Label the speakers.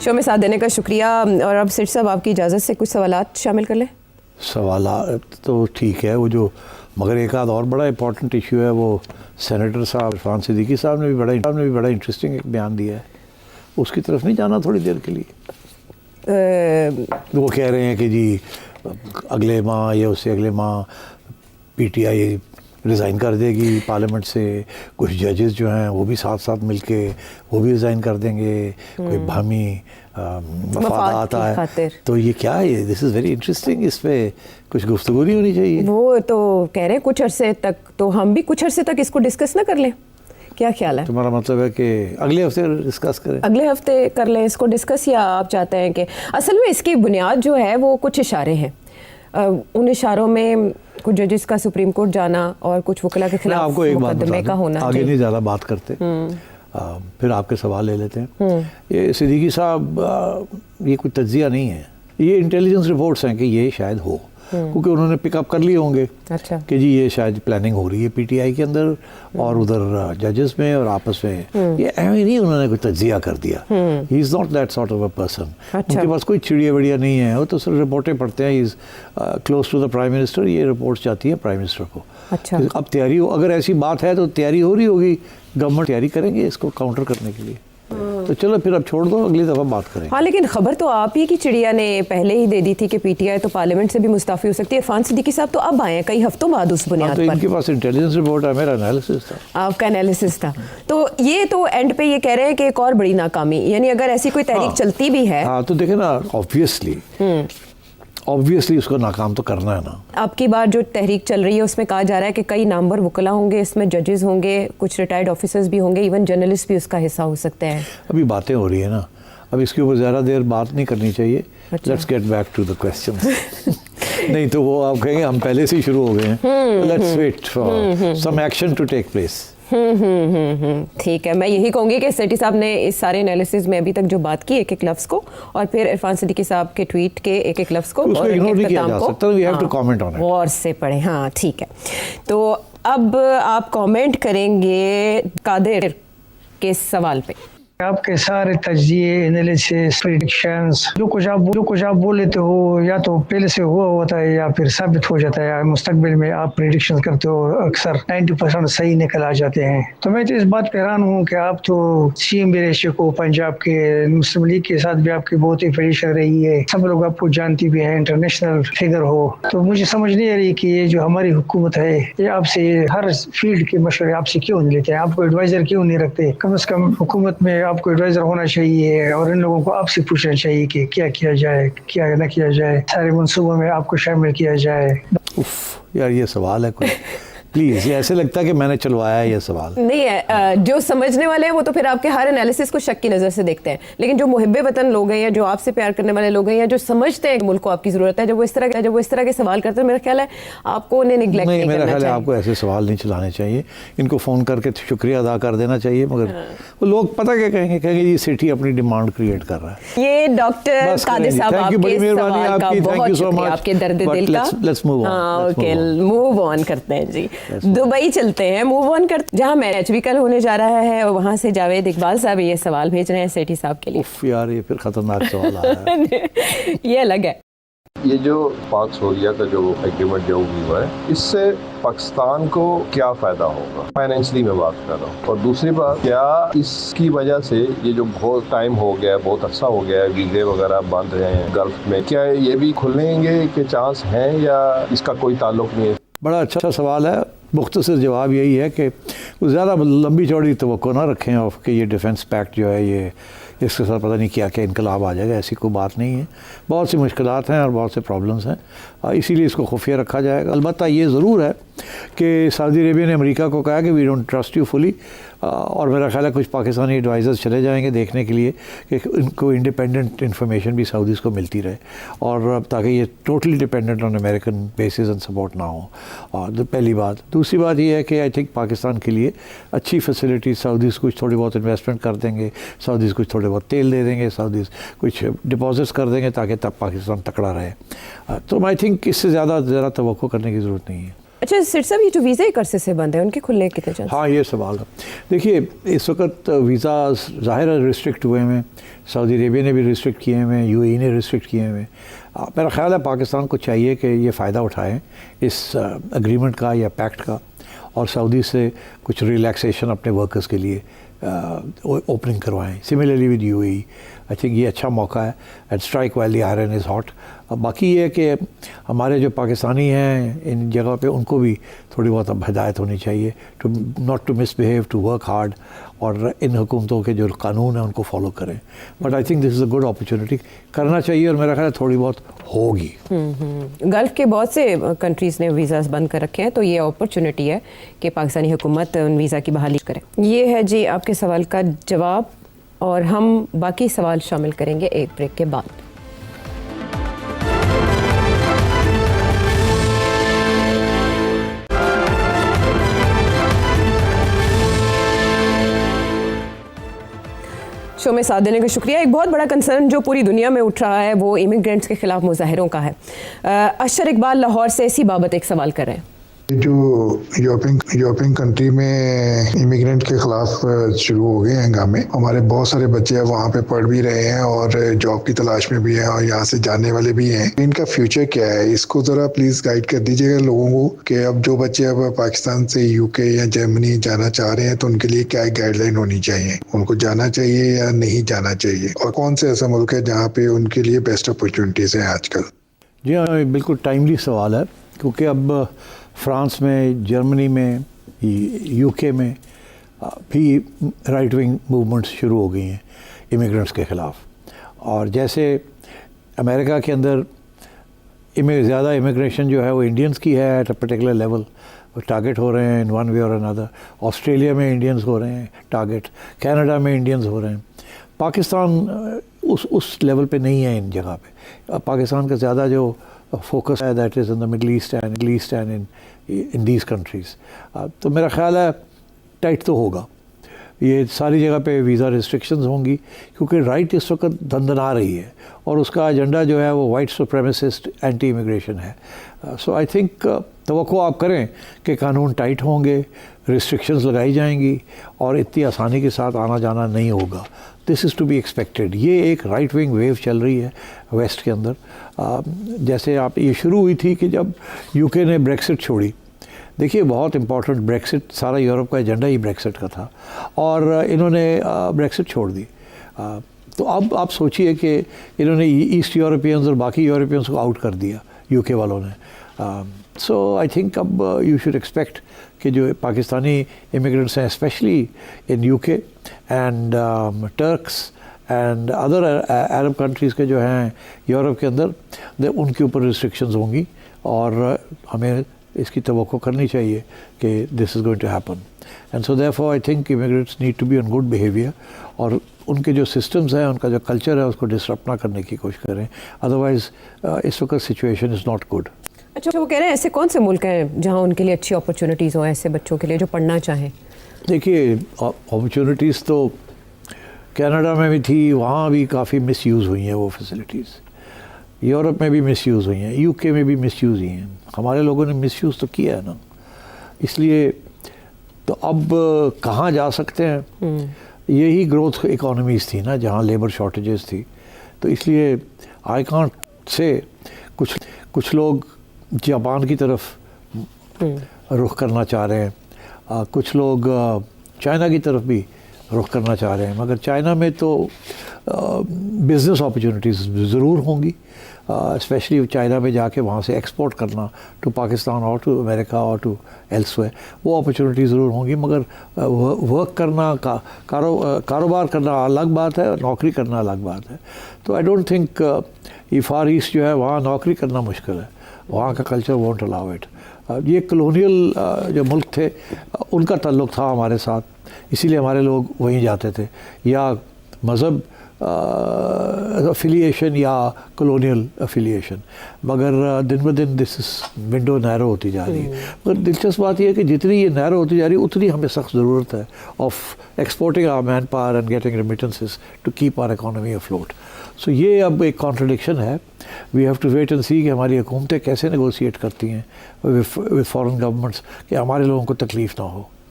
Speaker 1: شو میں ساتھ دینے کا شکریہ. اور اب سیٹھی صاحب آپ کی اجازت سے کچھ سوالات شامل کر لیں.
Speaker 2: سوالات تو ٹھیک ہے وہ جو، مگر ایک آدھ اور بڑا امپورٹنٹ ایشو ہے، وہ سینیٹر صاحب عرفان صدیقی صاحب نے بھی بڑا انٹرسٹنگ ایک بیان دیا ہے. اس کی طرف نہیں جانا تھوڑی دیر کے لیے؟ وہ کہہ رہے ہیں کہ جی اگلے ماہ یا اس سے اگلے ماہ پی ٹی آئی ریزائن کر دے گی پارلیمنٹ سے، کچھ ججز جو ہیں وہ بھی ساتھ ساتھ مل کے وہ بھی ریزائن کر دیں گے، کوئی باہمی مفادات ہے. تو یہ کیا ہے؟ دس از ویری انٹرسٹنگ. اس پہ کچھ گفتگو نہیں ہونی چاہیے؟
Speaker 1: وہ تو کہہ رہے ہیں کچھ عرصے تک، تو ہم بھی کچھ عرصے تک اس کو ڈسکس نہ کر لیں. کیا خیال ہے تمہارا؟
Speaker 2: مطلب ہے کہ اگلے ہفتے ڈسکس کریں؟
Speaker 1: اگلے ہفتے کر لیں اس کو ڈسکس، یا آپ چاہتے ہیں کہ اصل میں اس کی بنیاد جو ہے وہ کچھ اشارے ہیں. ان اشاروں میں کچھ ججز کا سپریم کورٹ جانا اور کچھ وکلا کے خلاف مقدمے کا ہونا.
Speaker 2: آگے نہیں زیادہ بات کرتے، پھر آپ کے سوال لے لیتے ہیں. یہ صدیقی صاحب، یہ کوئی تجزیہ نہیں ہے، یہ انٹیلیجنس رپورٹس ہیں کہ یہ شاید ہو، کیونکہ انہوں نے پک اپ کر لیے ہوں گے کہ جی یہ شاید پلاننگ ہو رہی ہے پی ٹی آئی کے اندر اور ادھر ججز میں اور آپس میں. یہ ایویں نہیں انہوں نے کوئی تجزیہ کر دیا. He is not that sort of a person. ان کے پاس کوئی چڑیا وڑیا نہیں ہے، وہ تو صرف رپورٹیں پڑھتے ہیں. He is close to the prime minister. یہ رپورٹس جاتی ہیں پرائم منسٹر کو. اب تیاری ہو، اگر ایسی بات ہے تو تیاری ہو رہی ہوگی، گورنمنٹ تیاری کریں گے اس کو کاؤنٹر کرنے کے لیے. تو چلو پھر اب چھوڑ دو، اگلی دفعہ بات کریں.
Speaker 1: ہاں لیکن خبر تو آپ ہی کی چڑیا نے پہلے ہی دے دی تھی کہ پی ٹی آئی تو پارلیمنٹ سے بھی مستعفی ہو سکتی ہے. عرفان صدیقی صاحب تو اب آئے ہیں کئی ہفتوں بعد اس بنیاد پر.
Speaker 2: ان کے پاس انٹیلیجنس رپورٹ ہے، میرا انالیسس تھا.
Speaker 1: آپ کا انالیسس تھا. تو یہ تو اینڈ پہ یہ کہہ رہے ہیں کہ ایک اور بڑی ناکامی، یعنی اگر ایسی کوئی تحریک چلتی بھی ہے.
Speaker 2: ہاں تو دیکھیں نا، آبویسلی اس کو ناکام تو کرنا ہے نا.
Speaker 1: اب کی بار جو تحریک چل رہی ہے اس میں کہا جا رہا ہے کہ کئی نامور وکلا ہوں گے، اس میں ججز ہوں گے، کچھ ریٹائرڈ آفیسرز بھی ہوں گے، ایون جرنلسٹ بھی اس کا حصہ ہو سکتے ہیں.
Speaker 2: ابھی باتیں ہو رہی ہیں نا، اب اس کے اوپر زیادہ دیر بات نہیں کرنی چاہیے. Let's get back to the question. نہیں تو وہ آپ کہیں گے ہم پہلے سے ہی شروع ہو گئے ہیں. Let's wait for some action to take place.
Speaker 1: ٹھیک ہے. میں یہی کہوں گی کہ سیٹھی صاحب نے اس سارے انالیسز میں ابھی تک جو بات کی ایک ایک لفظ کو، اور پھر عرفان صدیقی صاحب کے ٹویٹ کے ایک ایک لفظ کو اور اختتام کو غور سے پڑھیں. ہاں ٹھیک ہے. تو اب آپ کامنٹ کریں گے قادر کے سوال پہ.
Speaker 3: آپ کے سارے تجزیے، انالیسس، پریڈکشنز، جو کچھ آپ بول لیتے ہو یا تو پہلے سے ہوا ہوتا ہے یا پھر ثابت ہو جاتا ہے. مستقبل میں آپ پریڈکشن کرتے ہو، اکثر 90% صحیح نکل آ جاتے ہیں. تو میں تو اس بات پہ حیران ہوں کہ آپ تو سی ایم بھی رہ چکے پنجاب کے، مسلم لیگ کے ساتھ بھی آپ کی بہت افیلیشن رہی ہے، سب لوگ آپ کو جانتی بھی ہیں، انٹرنیشنل فگر ہو. تو مجھے سمجھ نہیں آ رہی کہ یہ جو ہماری حکومت ہے یہ آپ سے ہر فیلڈ کے مشورے آپ سے کیوں نہیں لیتے ہیں؟ آپ کو ایڈوائزر کیوں نہیں رکھتے؟ کم از کم حکومت میں آپ کو ایڈوائزر ہونا چاہیے اور ان لوگوں کو آپ سے پوچھنا چاہیے کہ کیا کیا جائے، کیا نہ کیا جائے، سارے منصوبوں میں آپ کو شامل کیا جائے.
Speaker 2: یار یہ سوال ہے کوئی؟ پلیز، یہ ایسے لگتا ہے کہ میں نے چلوایا ہے یہ سوال.
Speaker 1: نہیں ہے، جو سمجھنے والے ہیں وہ تو پھر آپ کے ہر انالیسس کو شک کی نظر سے دیکھتے ہیں، لیکن جو محب وطن لوگ ہیں یا جو آپ سے پیار کرنے والے لوگ ہیں یا جو سمجھتے ہیں کہ ملک کو آپ کی ضرورت ہے، جب وہ اس طرح کے سوال کرتے ہیں، میرا خیال ہے آپ کو انہیں نیگلیکٹ نہیں کرنا چاہیے.
Speaker 2: میرا خیال ہے آپ کو ایسے سوال نہیں چلانے چاہیے. ان کو فون کر کے شکریہ ادا کر دینا چاہیے. مگر وہ لوگ پتہ کیا کہیں گے یہ سیٹھی اپنی ڈیمانڈ کریٹ کر رہا ہے.
Speaker 1: یہ ڈاکٹر قادر صاحب آپ کے سوال کا بہت شکریہ، آپ کے درد دل کا. اوکے، موو آن کرتے ہیں جی. دبئی چلتے ہیں، موو آن کرتے، جہاں میچ بھی کل ہونے جا رہا ہے، وہاں سے جاوید اقبال صاحب یہ سوال بھیج رہے ہیں سیٹھی صاحب کے لیے.
Speaker 2: یار یہ پھر خطرناک سوال آیا ہے.
Speaker 1: یہ الگ ہے.
Speaker 4: یہ جو پاک سوریا کا جو ایگریمنٹ جو ہوا ہے، اس سے پاکستان کو کیا فائدہ ہوگا؟ فائنینشلی میں بات کر رہا ہوں. اور دوسری بات، کیا اس کی وجہ سے یہ جو بہت ٹائم ہو گیا ہے، بہت عرصہ ہو گیا ہے، ویزے وغیرہ بند رہے ہیں گلف میں، کیا یہ بھی کھلیں گے کہ چانس ہیں یا اس کا کوئی تعلق نہیں ہے؟
Speaker 2: بڑا اچھا سوال ہے. مختصر جواب یہی ہے کہ زیادہ لمبی چوڑی توقع نہ رکھیں اور کہ یہ ڈیفنس پیکٹ جو ہے یہ اس کے ساتھ پتہ نہیں کیا انقلاب آ جائے گا. ایسی کوئی بات نہیں ہے. بہت سی مشکلات ہیں اور بہت سے پرابلمس ہیں، اسی لیے اس کو خفیہ رکھا جائے گا. البتہ یہ ضرور ہے کہ سعودی عربیہ نے امریکہ کو کہا کہ وی ڈونٹ ٹرسٹ یو فلی، اور میرا خیال ہے کچھ پاکستانی ایڈوائزرز چلے جائیں گے دیکھنے کے لیے کہ ان کو انڈیپینڈنٹ انفارمیشن بھی سعودیز کو ملتی رہے، اور تاکہ یہ totally dependent on American bases and support نہ ہو. اور پہلی بات. دوسری بات یہ ہے کہ آئی تھنک پاکستان کے لیے اچھی فیسلٹیز، سعودیز کچھ تھوڑی بہت انویسٹمنٹ کر دیں گے، سعودیز کچھ تھوڑے بہت تیل دے دیں گے، سعودیز کچھ ڈپازٹس کر دیں گے تاکہ تب پاکستان تکڑا رہے. تو آئی تھنک اس سے زیادہ توقع کرنے کی ضرورت نہیں ہے.
Speaker 1: اچھا سر صاحب یہ جو ویزے ایک عرصے سے بند ہے ان کے کھلنے کتنے چانس؟
Speaker 2: ہاں یہ سوال ہے. دیکھیے اس وقت ویزا ظاہر ہے ریسٹرکٹ ہوئے ہیں, سعودی عربیہ نے بھی ریسٹرکٹ کیے ہیں, یو اے ای نے ریسٹرکٹ کیے ہیں. میرا خیال ہے پاکستان کو چاہیے کہ یہ فائدہ اٹھائیں اس اگریمنٹ کا یا پیکٹ کا, اور سعودی سے کچھ ریلیکسیشن اپنے ورکرز کے لیے اوپننگ کروائیں. Similarly with U A E I think یہ اچھا موقع ہے. And strike while iron is hot. باقی یہ ہے کہ ہمارے جو پاکستانی ہیں ان جگہ پہ ان کو بھی تھوڑی بہت اب ہدایت ہونی چاہیے to not to misbehave, to work hard, اور ان حکومتوں کے جو قانون ہیں ان کو فالو کریں. But I think this is a good opportunity, کرنا چاہیے, اور میرا خیال ہے تھوڑی بہت ہوگی.
Speaker 1: گلف کے بہت سے کنٹریز نے ویزاز بند کر رکھے ہیں, تو یہ اپرچونیٹی ہے کہ پاکستانی حکومت ان ویزا کی بحالی کرے. یہ ہے جی آپ کے سوال کا جواب, اور ہم باقی سوال شامل کریں گے ایک بریک کے بعد. شو میں ساتھ دینے کا شکریہ. ایک بہت بڑا کنسرن جو پوری دنیا میں اٹھ رہا ہے وہ امیگرینٹس کے خلاف مظاہروں کا ہے. اشر اقبال لاہور سے اسی بابت ایک سوال کر رہے ہیں.
Speaker 5: جو یورپین کنٹری میں امیگرینٹ کے خلاف شروع ہو گئے ہیں ہنگامے. ہمارے بہت سارے بچے وہاں پہ پڑھ بھی رہے ہیں اور جاب کی تلاش میں بھی ہیں, اور یہاں سے جانے والے بھی ہیں. ان کا فیوچر کیا ہے, اس کو ذرا پلیز گائیڈ کر دیجیے گا لوگوں کو کہ اب جو بچے اب پاکستان سے یو کے یا جرمنی جانا چاہ رہے ہیں تو ان کے لیے کیا گائیڈ لائن ہونی چاہیے, ان کو جانا چاہیے یا نہیں جانا چاہیے, اور کون سے ایسا ملک ہے جہاں پہ ان کے لیے بیسٹ اپرچونیٹیز ہیں آج کل.
Speaker 2: جی ہاں بالکل ٹائملی سوال ہے, کیونکہ اب فرانس میں, جرمنی میں, یو کے میں بھی رائٹ ونگ موومنٹس شروع ہو گئی ہیں امیگرینٹس کے خلاف. اور جیسے امریکہ کے اندر زیادہ امیگریشن جو ہے وہ انڈینس کی ہے ایٹ اے پرٹیکولر لیول, وہ ٹارگیٹ ہو رہے ہیں ان ون وے اور اندر. آسٹریلیا میں انڈینس ہو رہے ہیں ٹارگیٹ, کینیڈا میں انڈینس ہو رہے ہیں. پاکستان اس لیول پہ نہیں ہے ان جگہ پہ. پاکستان کا زیادہ جو فوکس ہے that is in the Middle East and in these countries. تو میرا خیال ہے ٹائٹ تو ہوگا, یہ ساری جگہ پہ ویزا ریسٹرکشنز ہوں گی, کیونکہ رائٹ اس وقت دندنا رہی ہے اور اس کا ایجنڈا جو ہے وہ وائٹ سپریمیسسٹ اینٹی امیگریشن ہے. سو آئی تھنک توقع آپ کریں کہ قانون ٹائٹ ہوں گے, ریسٹرکشنز لگائی جائیں گی, اور اتنی آسانی کے ساتھ آنا جانا نہیں ہوگا. دس از ٹو بی ایکسپیکٹڈ. یہ ایک رائٹ ونگ ویو چل رہی ہے ویسٹ کے اندر. جیسے آپ یہ شروع ہوئی تھی کہ جب یو کے نے بریکسٹ چھوڑی. دیکھیے بہت امپورٹنٹ بریکسٹ, سارا یورپ کا ایجنڈا ہی بریکسٹ کا تھا, اور انہوں نے بریکسٹ چھوڑ دی. تو اب آپ سوچئے کہ انہوں نے ایسٹ یورپینز اور باقی یورپینز کو آؤٹ کر دیا یو کے والوں نے. سو آئی تھنک اب یو شوڈ ایکسپیکٹ کہ جو پاکستانی امیگرینٹس ہیں especially in U K and Turks and other Arab countries کے جو ہیں یورپ کے اندر, ان کے اوپر ریسٹرکشنز ہوں گی, اور ہمیں اس کی توقع کرنی چاہیے کہ this is going to happen. And so therefore I think immigrants need to be on good behaviour, اور ان کے جو سسٹمز ہیں, ان کا جو کلچر ہے اس کو ڈسٹرپ نہ کرنے کی کوشش کریں. ادروائز اس وقت سچویشن از ناٹ گڈ.
Speaker 1: اچھا وہ کہہ رہے ہیں ایسے کون سے ملک ہیں جہاں ان کے لیے اچھی اپرچونیٹیز ہوں ایسے بچوں کے لیے جو پڑھنا چاہیں؟
Speaker 2: دیکھیے اپرچونیٹیز تو کینیڈا میں بھی تھی, وہاں بھی کافی مس یوز ہوئی ہیں وہ فیسلٹیز. یورپ میں بھی مس یوز ہوئی ہیں, یو کے میں بھی مس یوز ہوئی ہیں. ہمارے لوگوں نے مس یوز تو کیا ہے نا, اس لیے تو اب کہاں جا سکتے ہیں. یہی گروتھ اکانومیز تھی نا جہاں لیبر شارٹیجز تھی. تو اس لیے آئی کانٹ سے کچھ لوگ جاپان کی طرف رخ کرنا چاہ رہے ہیں, کچھ لوگ چائنا کی طرف بھی رخ کرنا چاہ رہے ہیں. مگر چائنا میں تو بزنس اپرچونیٹیز ضرور ہوں گی, اسپیشلی چائنا میں جا کے وہاں سے ایکسپورٹ کرنا ٹو پاکستان اور ٹو امریکہ اور ٹو ایلسویر, وہ اپرچونیٹیز ضرور ہوں گی. مگر ورک کرنا, کاروبار کرنا الگ بات ہے, نوکری کرنا الگ بات ہے. تو آئی ڈونٹ تھنک یہ فار ایسٹ جو ہے وہاں نوکری کرنا مشکل ہے, وہاں کا کلچر وونٹ الاؤ اٹ. یہ کلونیل جو ملک تھے ان کا تعلق تھا ہمارے ساتھ, اسی لیے ہمارے لوگ وہیں جاتے تھے. یا مذہب افیلیشن یا کلونیل افیلیشن، مگر دن بہ دن دس ونڈو نیرو ہوتی جا رہی ہے. مگر دلچسپ بات یہ ہے کہ جتنی یہ نیرو ہوتی جا رہی ہے اتنی ہمیں سخت ضرورت ہے of exporting our manpower and getting remittances to keep our economy afloat. So یہ اب ایک کانٹرڈکشن ہے. We have to wait and see کہ ہماری حکومتیں کیسے نیگوسیٹ کرتی ہیں ود فارن گورنمنٹس کہ ہمارے لوگوں کو تکلیف نہ ہو.